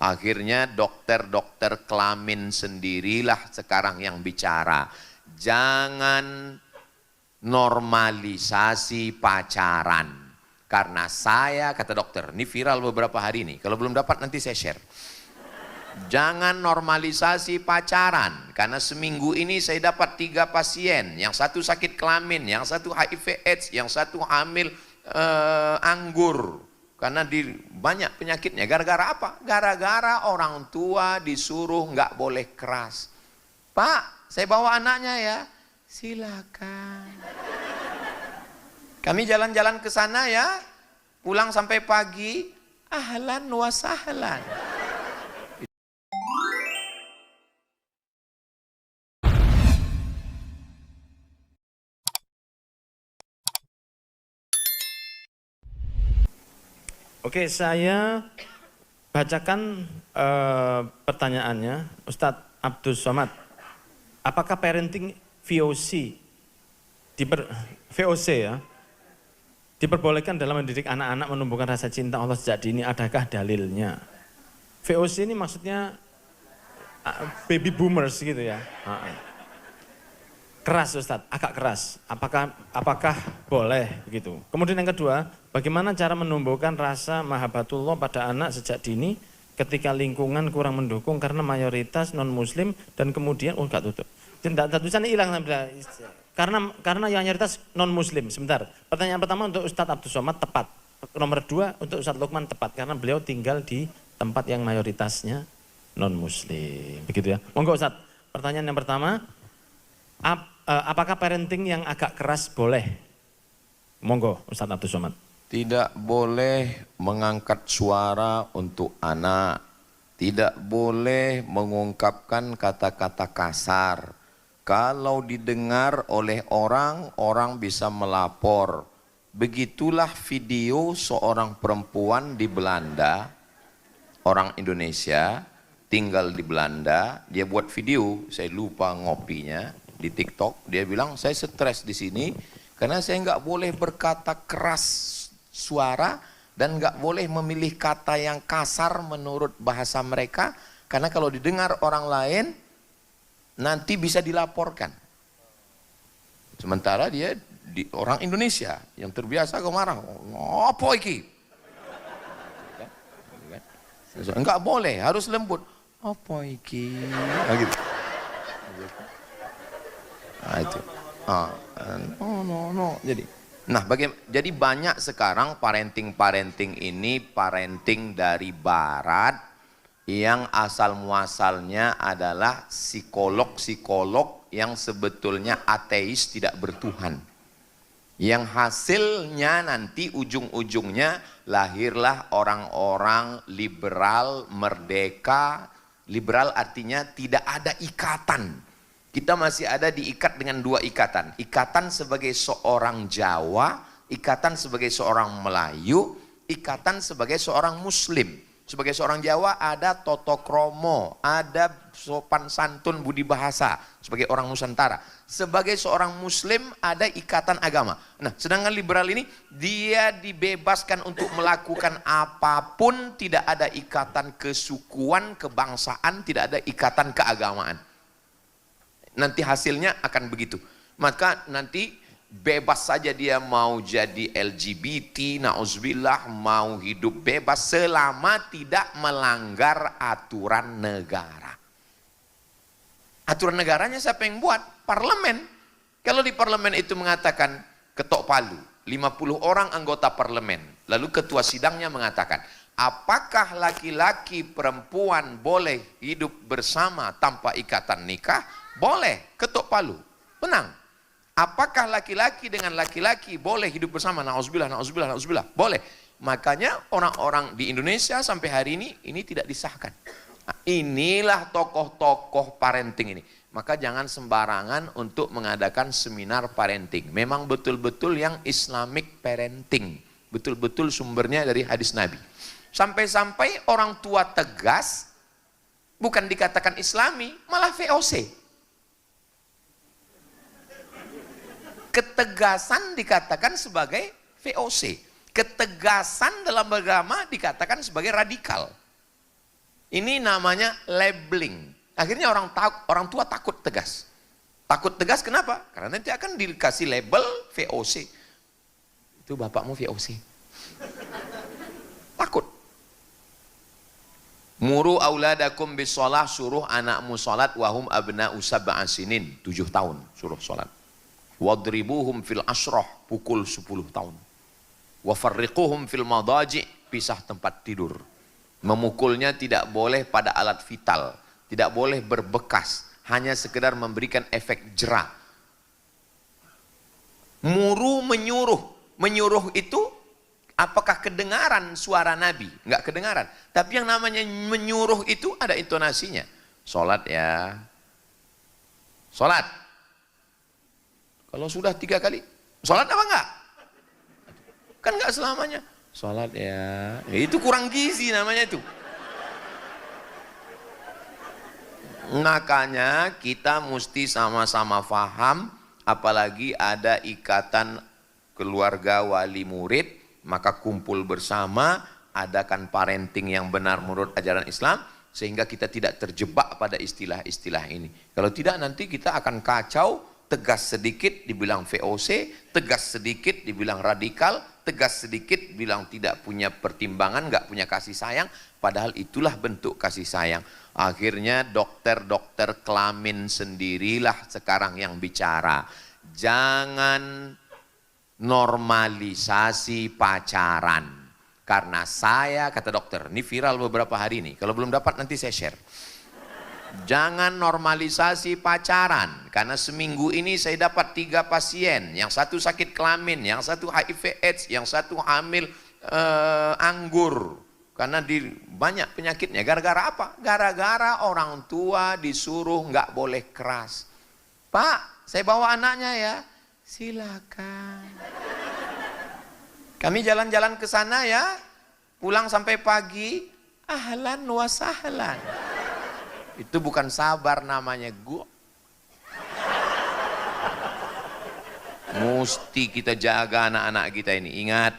Akhirnya dokter-dokter kelamin sendirilah sekarang yang bicara. Jangan normalisasi pacaran. Karena saya, kata dokter, ini viral beberapa hari ini. Kalau belum dapat nanti saya share. Jangan normalisasi pacaran. Karena seminggu ini saya dapat 3 pasien. Yang satu sakit kelamin, yang satu HIV AIDS, yang satu hamil anggur. Karena banyak penyakitnya. Gara-gara apa? Gara-gara orang tua disuruh nggak boleh keras. Pak, saya bawa anaknya ya. Silakan. Kami jalan-jalan ke sana ya. Pulang sampai pagi. Ahlan wa sahlan. Oke, saya bacakan pertanyaannya, Ustadz Abdus Somad. Apakah parenting VOC, VOC ya, diperbolehkan dalam mendidik anak-anak menumbuhkan rasa cinta Allah sejak dini? Adakah dalilnya? VOC ini maksudnya baby boomers gitu ya. Keras Ustadz, agak keras. Apakah boleh begitu? Kemudian yang kedua, bagaimana cara menumbuhkan rasa mahabbatullah pada anak sejak dini ketika lingkungan kurang mendukung karena mayoritas non muslim dan kemudian gak tutup. Tulisannya hilang karena yang mayoritas non muslim. Sebentar. Pertanyaan pertama untuk Ustadz Abdus Somad tepat. Nomor 2 untuk Ustadz Lukman tepat karena beliau tinggal di tempat yang mayoritasnya non muslim. Begitu ya. Monggo Ustadz. Pertanyaan yang pertama, apakah parenting yang agak keras boleh? Monggo Ustadz Abdus Somad. Tidak boleh mengangkat suara untuk anak. Tidak boleh mengungkapkan kata-kata kasar. Kalau didengar oleh orang, orang bisa melapor. Begitulah video seorang perempuan di Belanda, orang Indonesia, tinggal di Belanda. Dia buat video, saya lupa ngopinya, di TikTok. Dia bilang, saya stres di sini karena saya nggak boleh berkata keras suara dan nggak boleh memilih kata yang kasar menurut bahasa mereka, karena kalau didengar orang lain nanti bisa dilaporkan. Sementara dia orang Indonesia yang terbiasa kemarah, apa iki? Enggak boleh, harus lembut. Apa iki? Nah, gitu. Nah, itu. No. Jadi banyak sekarang parenting ini parenting dari barat yang asal muasalnya adalah psikolog-psikolog yang sebetulnya ateis, tidak bertuhan. Yang hasilnya nanti ujung-ujungnya lahirlah orang-orang liberal, merdeka. Liberal artinya tidak ada ikatan. Kita masih ada diikat dengan 2 ikatan. Ikatan sebagai seorang Jawa, ikatan sebagai seorang Melayu, ikatan sebagai seorang Muslim. Sebagai seorang Jawa ada toto kromo, ada sopan santun budi bahasa sebagai orang Nusantara. Sebagai seorang Muslim ada ikatan agama. Nah, sedangkan liberal ini dia dibebaskan untuk melakukan apapun, tidak ada ikatan kesukuan, kebangsaan, tidak ada ikatan keagamaan. Nanti hasilnya akan begitu. Maka nanti bebas saja dia mau jadi LGBT, na'udzubillah, mau hidup bebas selama tidak melanggar aturan negara. Aturan negaranya siapa yang buat? Parlemen. Kalau di parlemen itu mengatakan ketok palu, 50 orang anggota parlemen, lalu ketua sidangnya mengatakan, apakah laki-laki perempuan boleh hidup bersama tanpa ikatan nikah? Boleh, ketok palu, menang. Apakah laki-laki dengan laki-laki boleh hidup bersama? Na'udzubillah. Boleh. Makanya orang-orang di Indonesia sampai hari ini tidak disahkan. Nah, inilah tokoh-tokoh parenting ini. Maka jangan sembarangan untuk mengadakan seminar parenting. Memang betul-betul yang Islamic parenting. Betul-betul sumbernya dari hadis Nabi. Sampai-sampai orang tua tegas, bukan dikatakan Islami, malah VOC. Ketegasan dikatakan sebagai VOC. Ketegasan dalam agama dikatakan sebagai radikal. Ini namanya labeling. Akhirnya orang tua takut tegas. Takut tegas kenapa? Karena nanti akan dikasih label VOC. Itu bapakmu VOC. Takut. Muru auladakum bisolah, suruh anakmu salat wahum abna'u sab'a sinin, 7 tahun suruh salat. Wadribuhum fil asroh, pukul 10 tahun. Wafarriquhum fil madaji, pisah tempat tidur. Memukulnya tidak boleh pada alat vital, tidak boleh berbekas, hanya sekedar memberikan efek jera. Muru menyuruh, menyuruh itu apakah kedengaran suara Nabi? Enggak kedengaran. Tapi yang namanya menyuruh itu ada intonasinya. Salat ya. Salat. Kalau sudah 3 kali, salat apa enggak? Kan enggak selamanya. Salat ya. Itu kurang gizi namanya itu. Makanya kita mesti sama-sama faham, apalagi ada ikatan keluarga wali murid, maka kumpul bersama, adakan parenting yang benar menurut ajaran Islam, sehingga kita tidak terjebak pada istilah-istilah ini. Kalau tidak nanti kita akan kacau, tegas sedikit dibilang VOC, tegas sedikit dibilang radikal, tegas sedikit bilang tidak punya pertimbangan, nggak punya kasih sayang, padahal itulah bentuk kasih sayang. Akhirnya dokter-dokter kelamin sendirilah sekarang yang bicara. Jangan normalisasi pacaran. Karena saya, kata dokter, ini viral beberapa hari ini, kalau belum dapat nanti saya share. Jangan normalisasi pacaran, karena seminggu ini saya dapat 3 pasien, yang satu sakit kelamin, yang satu HIV AIDS, yang satu hamil anggur, karena banyak penyakitnya. Gara-gara apa? Gara-gara orang tua disuruh nggak boleh keras. Pak, saya bawa anaknya ya, silakan. Kami jalan-jalan ke sana ya, pulang sampai pagi, ahlan wa sahlan. Itu bukan sabar namanya, gua. Mesti kita jaga anak-anak kita ini. Ingat,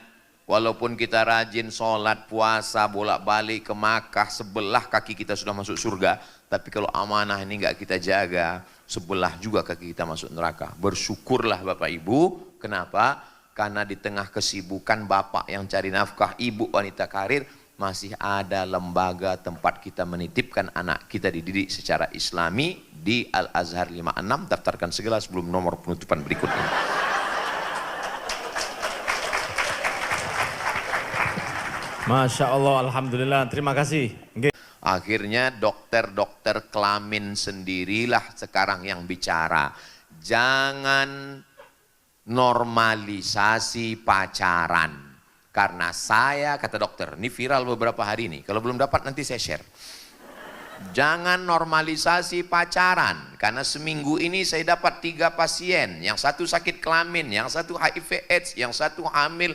walaupun kita rajin sholat, puasa, bolak-balik ke Makkah, sebelah kaki kita sudah masuk surga. Tapi kalau amanah ini nggak kita jaga, sebelah juga kaki kita masuk neraka. Bersyukurlah Bapak Ibu. Kenapa? Karena di tengah kesibukan bapak yang cari nafkah, ibu wanita karir, masih ada lembaga tempat kita menitipkan anak kita dididik secara islami di Al-Azhar 56. Daftarkan segera sebelum nomor penutupan berikut ini. Masya Allah, Alhamdulillah, terima kasih. Akhirnya dokter-dokter kelamin sendirilah sekarang yang bicara. Jangan normalisasi pacaran. Karena saya, kata dokter, ini viral beberapa hari ini, kalau belum dapat nanti saya share. Jangan normalisasi pacaran, karena seminggu ini saya dapat 3 pasien, yang satu sakit kelamin, yang satu HIV AIDS, yang satu hamil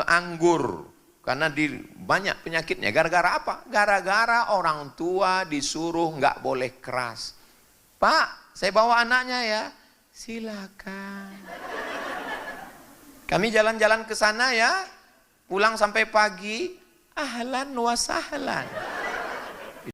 anggur, karena banyak penyakitnya. Gara-gara apa? Gara-gara orang tua disuruh nggak boleh keras. Pak, saya bawa anaknya ya, silakan. Kami jalan-jalan ke sana ya, pulang sampai pagi, ahlan wa sahlan.